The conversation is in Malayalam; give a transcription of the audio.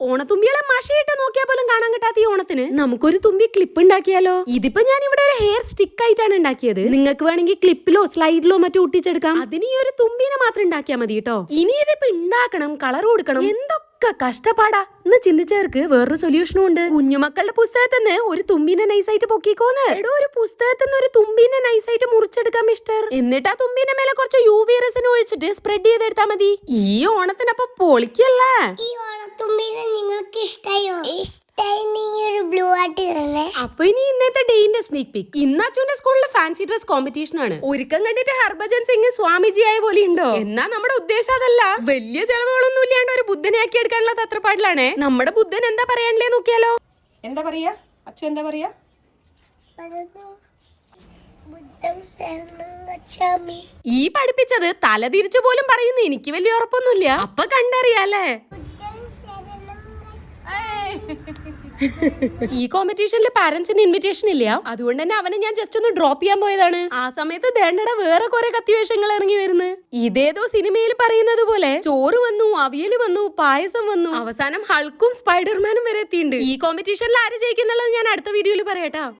ഓണത്തുമ്പികളെ മഷയിട്ട് നോക്കിയാൽ പോലും കാണാൻ കിട്ടാത്ത ഈ ഓണത്തിന് നമുക്കൊരു തുമ്പി ക്ലിപ്പ് ഉണ്ടാക്കിയാലോ? ഇതിപ്പോ ഞാൻ ഇവിടെ ഒരു ഹെയർ സ്റ്റിക്ക് ആയിട്ടാണ് ഉണ്ടാക്കിയത്. നിങ്ങൾക്ക് വേണമെങ്കിൽ ക്ലിപ്പിലോ സ്ലൈഡിലോ മറ്റോ ഒട്ടിച്ചെടുക്കാം. അതിന് ഈ ഒരു തുമ്പിനെ മാത്രം ഉണ്ടാക്കിയാൽ മതി കേട്ടോ. ഇനി ഇതിപ്പോ ഉണ്ടാക്കണം, കളർ കൊടുക്കണം, എന്തൊക്കെ കഷ്ടപ്പാടാ എന്ന് ചിന്തിച്ചവർക്ക് വേറൊരു സൊല്യൂഷനും ഉണ്ട്. കുഞ്ഞുമക്കളുടെ പുസ്തകത്തിൽ നിന്ന് ഒരു തുമ്പിനെ നൈസായിട്ട് പൊക്കിക്കോന്ന്. എടോ, ഒരു പുസ്തകത്തിൽ നിന്ന് ഒരു തുമ്പിനെ നൈസായിട്ട് മുറിച്ചെടുക്കാം മിസ്റ്റർ. എന്നിട്ട് ആ തുമ്പിന്റെ മേലെ കുറച്ച് UV റെസിൻ ഒഴിച്ചിട്ട് സ്പ്രെഡ് ചെയ്തെടുത്താൽ മതി. ഈ ഓണത്തിനപ്പൊ പൊളിക്കല്ലേ? ഈ ഓണത്തുമ്പിനെ നിങ്ങൾക്ക് ഇഷ്ടായോ? അപ്പൊ ഇനി ഇന്നത്തെ ഡേയിന്റെ സ്നേക് പിക്. ഇന്നാച്ചുന്റെ സ്കൂളിലെ ഫാൻസി ഡ്രസ് കോമ്പറ്റീഷൻ ആണ്. ഒരുക്കം കണ്ടിട്ട് ഹർഭജൻ സിംഗ് സ്വാമിജി ആയ പോലെ ഉണ്ടോ? എന്നാ നമ്മുടെ ഉദ്ദേശം അതല്ല. വലിയ ചെലവുകളൊന്നും ഇല്ലാണ്ട് ഒരു ബുദ്ധനെ ആക്കി എടുക്കാനുള്ള തത്രപ്പാടിലാണ്. നമ്മുടെ ബുദ്ധൻ എന്താ പറയാനല്ലേ നോക്കിയാലോ? എന്താ പറയാ അച്ഛൻ? എന്താ പറയാ? ഈ പഠിപ്പിച്ചത് തലതിരിച്ചു പോലും പറയുന്നു. എനിക്ക് വലിയ ഉറപ്പൊന്നുമില്ല. അപ്പൊ കണ്ടറിയാലേ. ഈ കോമ്പറ്റീഷനിൽ പാരന്റ്സിന് ഇൻവിറ്റേഷൻ ഇല്ല. അതുകൊണ്ട് തന്നെ അവനെ ഞാൻ ജസ്റ്റ് ഒന്ന് ഡ്രോപ്പ് ചെയ്യാൻ പോയതാണ്. ആ സമയത്ത് ദേണ്ടട വേറെ കുറെ കത്തിവേഷങ്ങൾ ഇറങ്ങി വരുന്നു. ഇതേതോ സിനിമയിൽ പറയുന്നത് പോലെ ചോറ് വന്നു, അവിയൽ വന്നു, പായസം വന്നു, അവസാനം ഹൾക്കും സ്പൈഡർമാനും വരെ എത്തിയിട്ടുണ്ട്. ഈ കോമ്പറ്റീഷനിൽ ആര് ജയിക്കുന്നുള്ളത് ഞാൻ അടുത്ത വീഡിയോയിൽ പറയാട്ടോ.